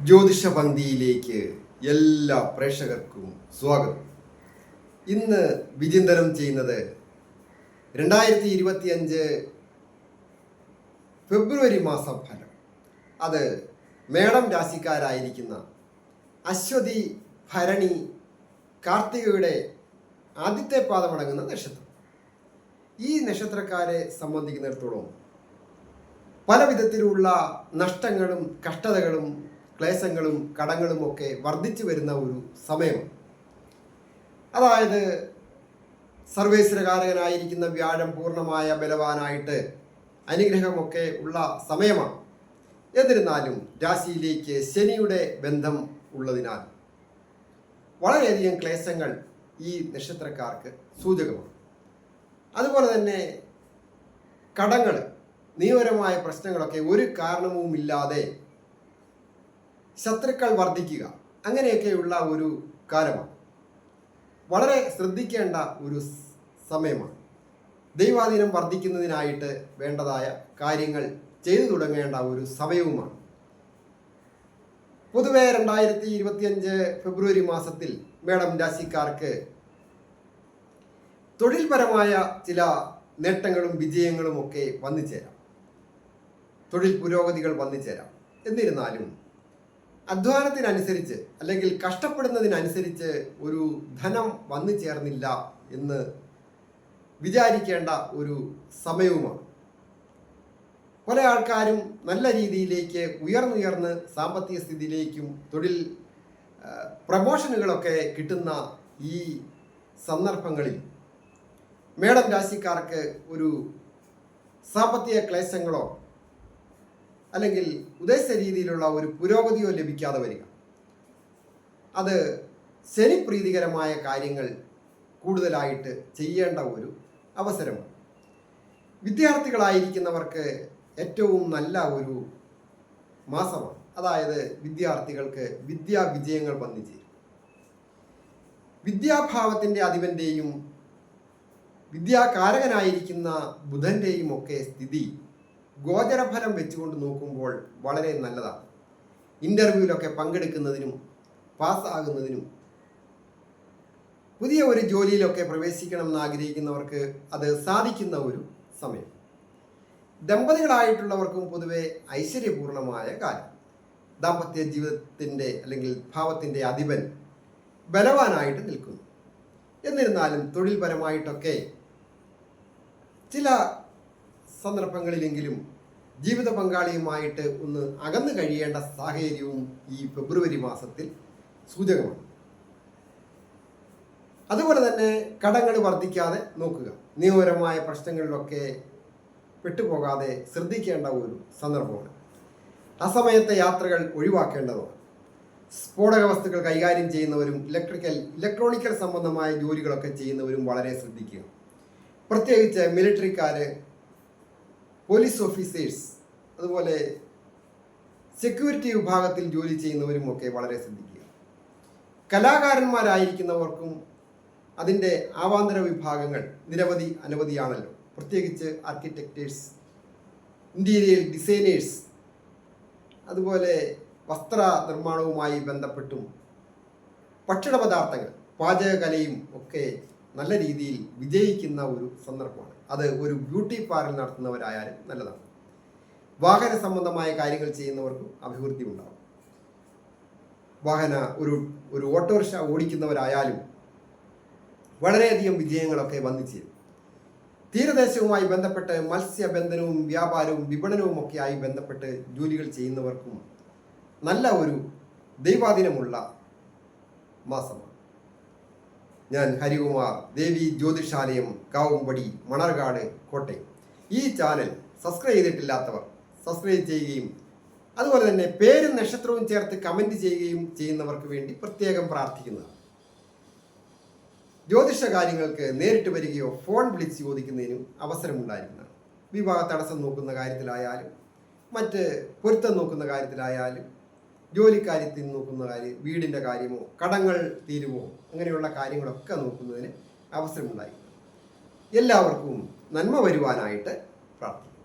ജ്യോതിഷ പന്തിയിലേക്ക് എല്ലാ പ്രേക്ഷകർക്കും സ്വാഗതം. ഇന്ന് വിചിന്തനം ചെയ്യുന്നത് 2025 ഫെബ്രുവരി മാസം ഫലം. അത് മേടം രാശിക്കാരായിരിക്കുന്ന അശ്വതി, ഭരണി, കാർത്തികയുടെ ആദ്യത്തെ പാദമടങ്ങുന്ന നക്ഷത്രം. ഈ നക്ഷത്രക്കാരെ സംബന്ധിക്കുന്നിടത്തോളം പല വിധത്തിലുള്ള നഷ്ടങ്ങളും കഷ്ടതകളും ക്ലേശങ്ങളും കടങ്ങളും ഒക്കെ വർദ്ധിച്ചു വരുന്ന ഒരു സമയമാണ്. അതായത് സർവേശ്വരകാരകനായിരിക്കുന്ന വ്യാഴം പൂർണ്ണമായ ബലവാനായിട്ട് അനുഗ്രഹമൊക്കെ ഉള്ള സമയമാണ്. എന്നിരുന്നാലും രാശിയിലേക്ക് ശനിയുടെ ബന്ധം ഉള്ളതിനാൽ വളരെയധികം ക്ലേശങ്ങൾ ഈ നക്ഷത്രക്കാർക്ക് സൂചകമാണ്. അതുപോലെ തന്നെ കടങ്ങൾ, നിയമപരമായ പ്രശ്നങ്ങളൊക്കെ ഒരു കാരണവുമില്ലാതെ ശത്രുക്കൾ വർദ്ധിക്കുക, അങ്ങനെയൊക്കെയുള്ള ഒരു കാലമാണ്. വളരെ ശ്രദ്ധിക്കേണ്ട ഒരു സമയമാണ്. ദൈവാധീനം വർദ്ധിക്കുന്നതിനായിട്ട് വേണ്ടതായ കാര്യങ്ങൾ ചെയ്തു തുടങ്ങേണ്ട ഒരു സമയവുമാണ്. പൊതുവെ 2025 ഫെബ്രുവരി മാസത്തിൽ മേടം രാശിക്കാർക്ക് തൊഴിൽപരമായ ചില നേട്ടങ്ങളും വിജയങ്ങളും ഒക്കെ വന്നു ചേരാം. തൊഴിൽ പുരോഗതികൾ വന്നു ചേരാം. എന്നിരുന്നാലും അധ്വാനത്തിനനുസരിച്ച് അല്ലെങ്കിൽ കഷ്ടപ്പെടുന്നതിനനുസരിച്ച് ഒരു ധനം വന്നു ചേർന്നില്ല എന്ന് വിചാരിക്കേണ്ട ഒരു സമയവുമാണ്. പല ആൾക്കാരും നല്ല രീതിയിലേക്ക് ഉയർന്നുയർന്ന് സാമ്പത്തിക സ്ഥിതിയിലേക്കും തൊഴിൽ പ്രമോഷനുകളൊക്കെ കിട്ടുന്ന ഈ സന്ദർഭങ്ങളിൽ മേടം രാശിക്കാർക്ക് ഒരു സാമ്പത്തിക ക്ലേശങ്ങളോ അല്ലെങ്കിൽ ഉദ്ദേശിച്ച രീതിയിലുള്ള ഒരു പുരോഗതിയോ ലഭിക്കാതെ വരിക, അത് ശനിപ്രീതികരമായ കാര്യങ്ങൾ കൂടുതലായിട്ട് ചെയ്യേണ്ട ഒരു അവസരമാണ്. വിദ്യാർത്ഥികളായിരിക്കുന്നവർക്ക് ഏറ്റവും നല്ല ഒരു മാസമാണ്. അതായത് വിദ്യാർത്ഥികൾക്ക് വിദ്യാവിജയങ്ങൾ വന്നു ചേരും. വിദ്യാഭാവത്തിൻ്റെ അധിപൻ്റെയും വിദ്യാകാരകനായിരിക്കുന്ന ബുധൻ്റെയും ഒക്കെ സ്ഥിതി ഗോചരഫലം വെച്ചുകൊണ്ട് നോക്കുമ്പോൾ വളരെ നല്ലതാണ്. ഇൻ്റർവ്യൂവിലൊക്കെ പങ്കെടുക്കുന്നതിനും പാസ്സാകുന്നതിനും പുതിയ ഒരു ജോലിയിലൊക്കെ പ്രവേശിക്കണം എന്ന് ആഗ്രഹിക്കുന്നവർക്ക് അത് സാധിക്കുന്ന ഒരു സമയം. ദമ്പതികളായിട്ടുള്ളവർക്കും പൊതുവെ ഐശ്വര്യപൂർണമായ കാലം. ദാമ്പത്യ ജീവിതത്തിൻ്റെ അല്ലെങ്കിൽ ഭാവത്തിൻ്റെ അധിപൻ ബലവാനായിട്ട് നിൽക്കുന്നു. എന്നിരുന്നാലും തൊഴിൽപരമായിട്ടൊക്കെ ചില സന്ദർഭങ്ങളിലെങ്കിലും ജീവിത പങ്കാളിയുമായിട്ട് ഒന്ന് അകന്നു കഴിയേണ്ട സാഹചര്യവും ഈ ഫെബ്രുവരി മാസത്തിൽ സൂചകമാണ്. അതുപോലെ തന്നെ കടങ്ങൾ വർദ്ധിക്കാതെ നോക്കുക. നിയമപരമായ പ്രശ്നങ്ങളിലൊക്കെ പെട്ടുപോകാതെ ശ്രദ്ധിക്കേണ്ട ഒരു സന്ദർഭമാണ്. അസമയത്തെ യാത്രകൾ ഒഴിവാക്കേണ്ടതാണ്. സ്ഫോടക വസ്തുക്കൾ കൈകാര്യം ചെയ്യുന്നവരും ഇലക്ട്രോണിക്കൽ സംബന്ധമായ ജോലികളൊക്കെ ചെയ്യുന്നവരും വളരെ ശ്രദ്ധിക്കുക. പ്രത്യേകിച്ച് മിലിറ്ററിക്കാർ, പോലീസ് ഓഫീസേഴ്സ്, അതുപോലെ സെക്യൂരിറ്റി വിഭാഗത്തിൽ ജോലി ചെയ്യുന്നവരും ഒക്കെ വളരെ ശ്രദ്ധിക്കുക. കലാകാരന്മാരായിരിക്കുന്നവർക്കും അതിൻ്റെ ആവാന്തര വിഭാഗങ്ങൾ അനവധിയാണല്ലോ. പ്രത്യേകിച്ച് ആർക്കിടെക്റ്റേഴ്സ്, ഇൻറ്റീരിയർ ഡിസൈനേഴ്സ്, അതുപോലെ വസ്ത്ര നിർമ്മാണവുമായി ബന്ധപ്പെട്ടും ഭക്ഷണ പദാർത്ഥങ്ങൾ, പാചകകലയും ഒക്കെ നല്ല രീതിയിൽ വിജയിക്കുന്ന ഒരു സന്ദർഭമാണ്. അത് ഒരു ബ്യൂട്ടി പാർലർ നടത്തുന്നവരായാലും നല്ലതാണ്. വാഹന സംബന്ധമായ കാര്യങ്ങൾ ചെയ്യുന്നവർക്കും അഭിവൃദ്ധി ഉണ്ടാകും. ഒരു ഓട്ടോറിക്ഷ ഓടിക്കുന്നവരായാലും വളരെയധികം വിജയങ്ങളൊക്കെ വന്നു ചേരും. തീരദേശവുമായി ബന്ധപ്പെട്ട് മത്സ്യബന്ധനവും വ്യാപാരവും വിപണനവും ഒക്കെ ആയി ബന്ധപ്പെട്ട് ജോലികൾ ചെയ്യുന്നവർക്കും നല്ല ഒരു ദൈവാധീനമുള്ള മാസമാണ്. ഞാൻ ഹരികുമാർ, ദേവി ജ്യോതിഷാലയം, കാവുംപടി, മണർകാട്, കോട്ടയം. ഈ ചാനൽ സബ്സ്ക്രൈബ് ചെയ്തിട്ടില്ലാത്തവർ സബ്സ്ക്രൈബ് ചെയ്യുകയും അതുപോലെ തന്നെ പേരും നക്ഷത്രവും ചേർത്ത് കമൻറ്റ് ചെയ്യുകയും ചെയ്യുന്നവർക്ക് വേണ്ടി പ്രത്യേകം പ്രാർത്ഥിക്കുന്നതാണ്. ജ്യോതിഷ കാര്യങ്ങൾക്ക് നേരിട്ട് വരികയോ ഫോൺ വിളിച്ച് ചോദിക്കുന്നതിനും അവസരമുണ്ടായിരിക്കുന്നതാണ്. വിവാഹ തടസ്സം നോക്കുന്ന കാര്യത്തിലായാലും മറ്റ് പൊരുത്തം നോക്കുന്ന കാര്യത്തിലായാലും ജോലിക്കാര്യത്തിൽ നോക്കുന്ന കാര്യം, വീടിൻ്റെ കാര്യമോ കടങ്ങൾ തീരുമോ, അങ്ങനെയുള്ള കാര്യങ്ങളൊക്കെ നോക്കുന്നതിന് അവസരമുണ്ടായിരിക്കും. എല്ലാവർക്കും നന്മ വരുവാനായിട്ട് പ്രാർത്ഥിക്കുന്നു.